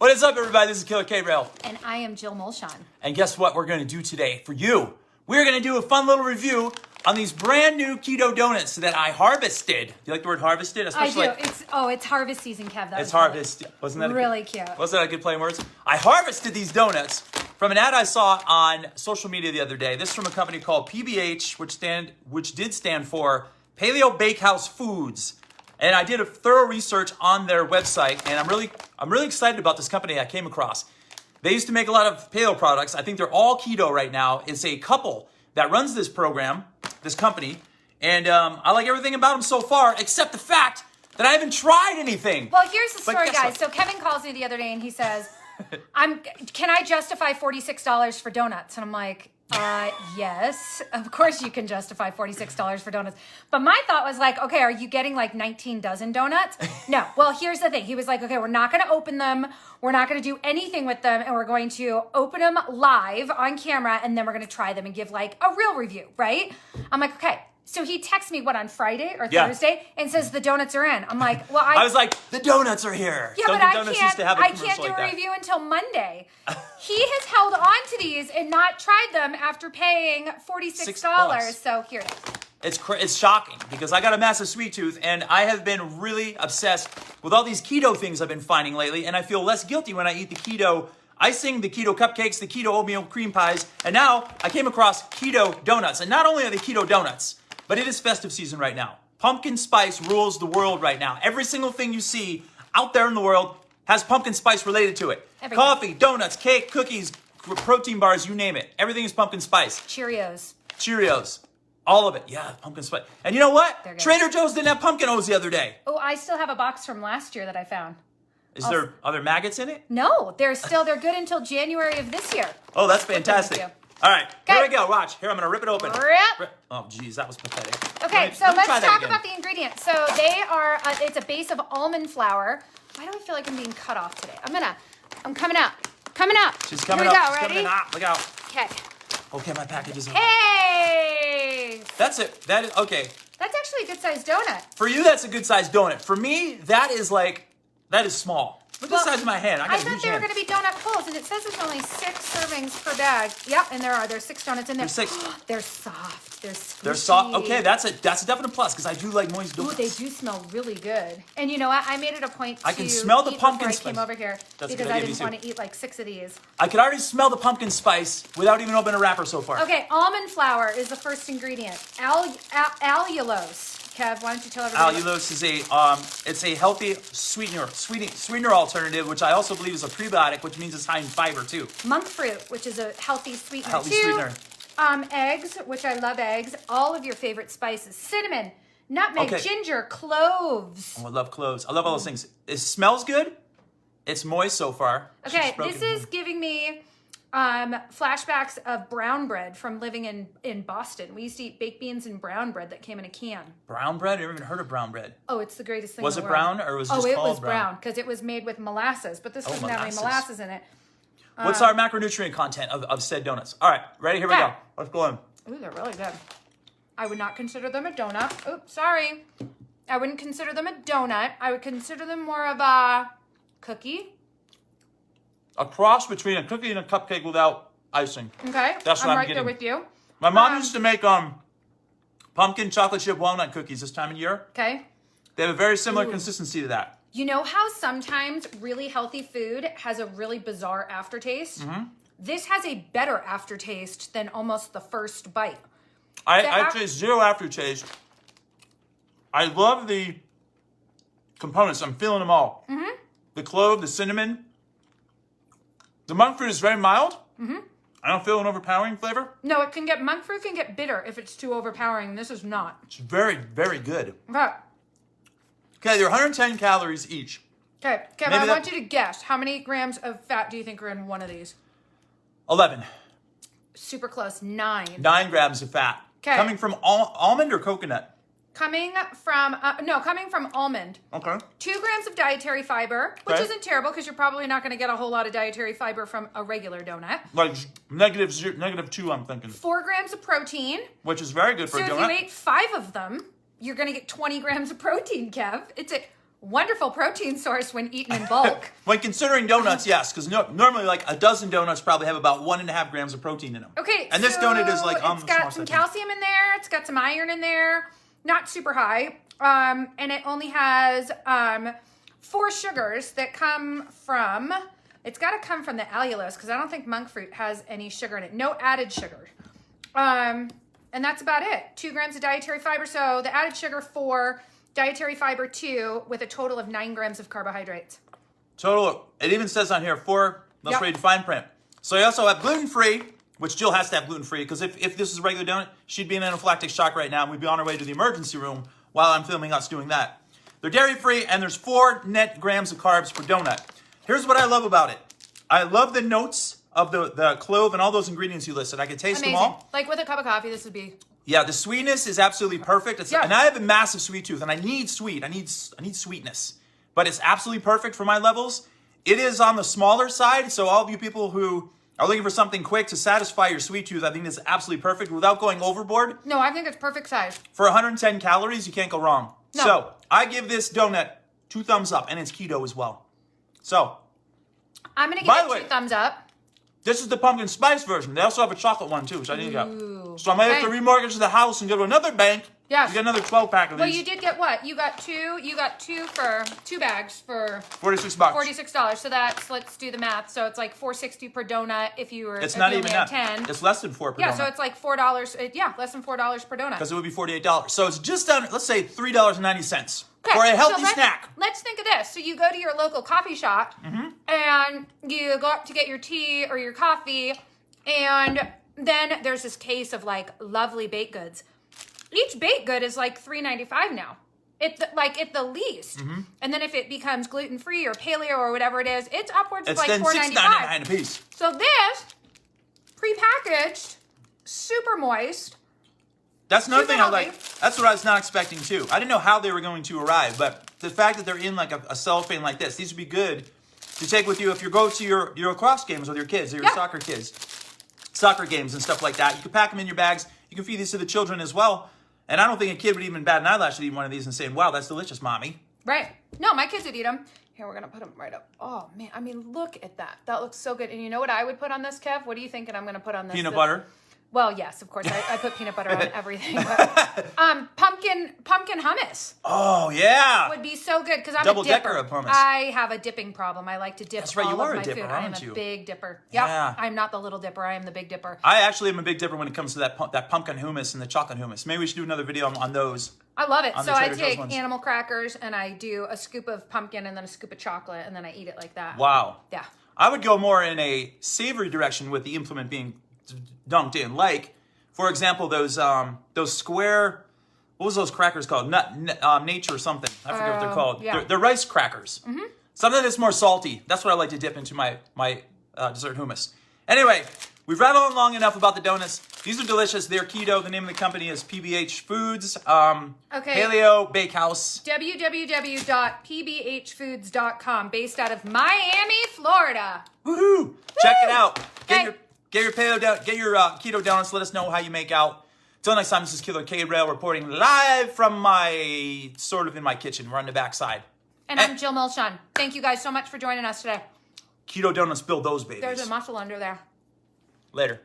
What is up, everybody? This is Killer K-Rail. And I am Jill Molchan. And guess what we're going to do today for you? We're going to do a fun little review on these brand new keto donuts that I harvested. Do you like the word harvested? Especially I do. It's harvest season, Kev. It's harvest. Wasn't that really cute? Wasn't that a good play on words? I harvested these donuts from an ad I saw on social media the other day. This is from a company called PBH, which did stand for Paleo Bakehouse Foods. And I did a thorough research on their website, and I'm really excited about this company I came across. They used to make a lot of paleo products. I think they're all keto right now. It's a couple that runs this program, this company, and I like everything about them so far, except the fact that I haven't tried anything. Well, here's the story, guys. So Kevin calls me the other day, and he says, can I justify $46 for donuts? And I'm like, yes, of course you can justify $46 for donuts. But my thought was like, okay, are you getting like 19 dozen donuts? No. Well, here's the thing. He was like, okay, we're not going to open them. We're not going to do anything with them. And we're going to open them live on camera. And then we're going to try them and give like a real review, right? I'm like, okay. So he texts me, on Friday or Thursday, and says the donuts are in. I'm like, well, I was like, the donuts are here. Yeah, but I can't do a review until Monday. He has held on to these and not tried them after paying $46. So here it is. It's shocking because I got a massive sweet tooth and I have been really obsessed with all these keto things I've been finding lately, and I feel less guilty when I eat the keto icing, the keto cupcakes, the keto oatmeal cream pies, and now I came across keto donuts. And not only are they keto donuts, but it is festive season right now. Pumpkin spice rules the world right now. Every single thing you see out there in the world has pumpkin spice related to it. Everything. Coffee, donuts, cake, cookies, protein bars, you name it. Everything is pumpkin spice. Cheerios. All of it. Yeah, pumpkin spice. And you know what? Trader Joe's didn't have pumpkin O's the other day. Oh, I still have a box from last year that I found. Are there maggots in it? No, they're good until January of this year. Oh, that's fantastic. All right, here we go. Watch. Here, I'm going to rip it open. Oh, geez, that was pathetic. Okay, so let's talk about the ingredients. So they are, it's a base of almond flour. Why do I feel like I'm being cut off today? I'm coming out. She's coming up. Here we go, ready? Look out. Okay. Okay, my package is in. Hey! That's it. That is, okay. That's actually a good-sized donut. For you, that's a good-sized donut. For me, that is small. Look at the size of my hand. I thought they were going to be donut pulls, and it says there's only 6 servings per bag. Yep, and there's 6 donuts in there. There's 6. They're soft. They're squishy. They're soft. Okay, that's a definite plus because I do like moist donuts. Ooh, they do smell really good. And you know what? I made it a point to I can smell the pumpkin spice. I came over here because I didn't want to eat like 6 of these. I could already smell the pumpkin spice without even opening a wrapper so far. Okay, almond flour is the first ingredient. Allulose. Kev, why don't you tell everybody? Allulose is it's a healthy sweetener alternative, which I also believe is a prebiotic, which means it's high in fiber too. Monk fruit, which is a healthy sweetener sweetener. Eggs, which I love eggs. All of your favorite spices: cinnamon, nutmeg, ginger, cloves. Oh, I love cloves. I love all those things. It smells good. It's moist so far. Okay, this is giving me flashbacks of brown bread from living in Boston. We used to eat baked beans and brown bread that came in a can. Brown bread? I never even heard of brown bread. Oh, it's the greatest thing in the world. Was it brown or was it just called brown? brown? Oh, it was brown because it was made with molasses, but this doesn't have any molasses in it. What's our macronutrient content of said donuts? All right, ready? Here we go. Let's go in. Ooh, they're really good. I would not consider them a donut. Oops, sorry. I wouldn't consider them a donut. I would consider them more of a cookie. A cross between a cookie and a cupcake without icing. Okay, that's what I'm right there with you. My mom used to make pumpkin chocolate chip walnut cookies this time of year. Okay. They have a very similar consistency to that. You know how sometimes really healthy food has a really bizarre aftertaste? Mm-hmm. This has a better aftertaste than almost the first bite. I taste zero aftertaste. I love the components. I'm feeling them all. Mm-hmm. The clove, the cinnamon. The monk fruit is very mild. Mm-hmm. I don't feel an overpowering flavor. No, monk fruit can get bitter if it's too overpowering. This is not. It's very, very good. Okay, they're 110 calories each. Okay, Kevin, I want you to guess. How many grams of fat do you think are in one of these? 11. Super close, 9. 9 grams of fat. Okay. Coming from almond or coconut? Coming from almond. Okay. 2 grams of dietary fiber, which isn't terrible because you're probably not going to get a whole lot of dietary fiber from a regular donut. Like -2, I'm thinking. 4 grams of protein. Which is very good for a donut. So if you ate 5 of them, you're going to get 20 grams of protein, Kev. Wonderful protein source when eaten in bulk. When considering donuts, yes, because normally like a dozen donuts probably have about 1.5 grams of protein in them. Okay, and this donut is like it's got some calcium in there. It's got some iron in there. Not super high. And it only has 4 sugars that come from. It's got to come from the allulose because I don't think monk fruit has any sugar in it. No added sugar. And that's about it. 2 grams of dietary fiber. So the added sugar 4. Dietary fiber 2 with a total of 9 grams of carbohydrates. Total, it even says on here 4, let's read fine print. So you also have gluten-free, which Jill has to have gluten-free because if this is a regular donut, she'd be in anaphylactic shock right now and we'd be on our way to the emergency room while I'm filming us doing that. They're dairy-free and there's 4 net grams of carbs per donut. Here's what I love about it. I love the notes of the clove and all those ingredients you listed. I can taste them all. Like with a cup of coffee, this would be... Yeah, the sweetness is absolutely perfect. And I have a massive sweet tooth, and I need sweet. I need sweetness. But it's absolutely perfect for my levels. It is on the smaller side, so all of you people who are looking for something quick to satisfy your sweet tooth, I think it's absolutely perfect without going overboard. No, I think it's perfect size. For 110 calories, you can't go wrong. No. So I give this donut 2 thumbs up, and it's keto as well. So I'm going to give it 2 thumbs up. This is the pumpkin spice version. They also have a chocolate one too, which I didn't get. So I might have to remortgage the house and go to another bank to get another 12-pack of these. Well, you did get what? You got two for 2 bags for $46. $46. So that's, let's do the math. So it's like $4.60 per donut if you were. It's not even that. 10. It's less than 4 per donut. Yeah, so it's like $4. Yeah, less than $4 per donut. Because it would be $48. So it's just under, let's say $3.90 for a healthy snack. Let's think of this. So you go to your local coffee shop and you go up to get your tea or your coffee, and then there's this case of like lovely baked goods. Each baked good is like $3.95 now. It's like at the least. And then if it becomes gluten-free or paleo or whatever it is, it's upwards of like $4.95. $6.99 a piece. So this, prepackaged, super moist. That's another thing I like. That's what I was not expecting too. I didn't know how they were going to arrive, but the fact that they're in like a cellophane like this, these would be good to take with you if you go to your lacrosse games with your kids or your soccer games and stuff like that. You can pack them in your bags. You can feed these to the children as well. And I don't think a kid would even bat an eyelash at eating one of these and saying, wow, that's delicious, mommy. Right. No, my kids would eat them. Here, we're going to put them right up. Oh, man. I mean, look at that. That looks so good. And you know what I would put on this, Kev? What are you thinking I'm going to put on this? Peanut butter. Well, yes, of course. I put peanut butter on everything. But, pumpkin hummus. Oh, yeah. Would be so good because I'm Double a dipper. decker of hummus. I have a dipping problem. I like to dip That's right, all you are of a my dipper, food. aren't I am you? a big dipper. Yep. Yeah. I'm not the little dipper. I am the big dipper. I actually am a big dipper when it comes to that pumpkin hummus and the chocolate hummus. Maybe we should do another video on those. I love it. So I take ones. animal crackers and I do a scoop of pumpkin and then a scoop of chocolate and then I eat it like that. Wow. Yeah. I would go more in a savory direction with the implement being dunked in. Like, for example, those square, what was those crackers called? Nature something. I forget what they're called. Yeah. They're rice crackers. Something that's more salty. That's what I like to dip into my dessert hummus. Anyway, we've rattled on long enough about the donuts. These are delicious. They're keto. The name of the company is PBH Foods. Paleo Bakehouse. www.pbhfoods.com, based out of Miami, Florida. Woohoo! Check it out. Get your keto donuts. Let us know how you make out. Till next time, this is Killer K-Rail reporting live from in my kitchen. We're on the backside. And I'm Jill Molchan. Thank you guys so much for joining us today. Keto donuts build those babies. There's a muscle under there. Later.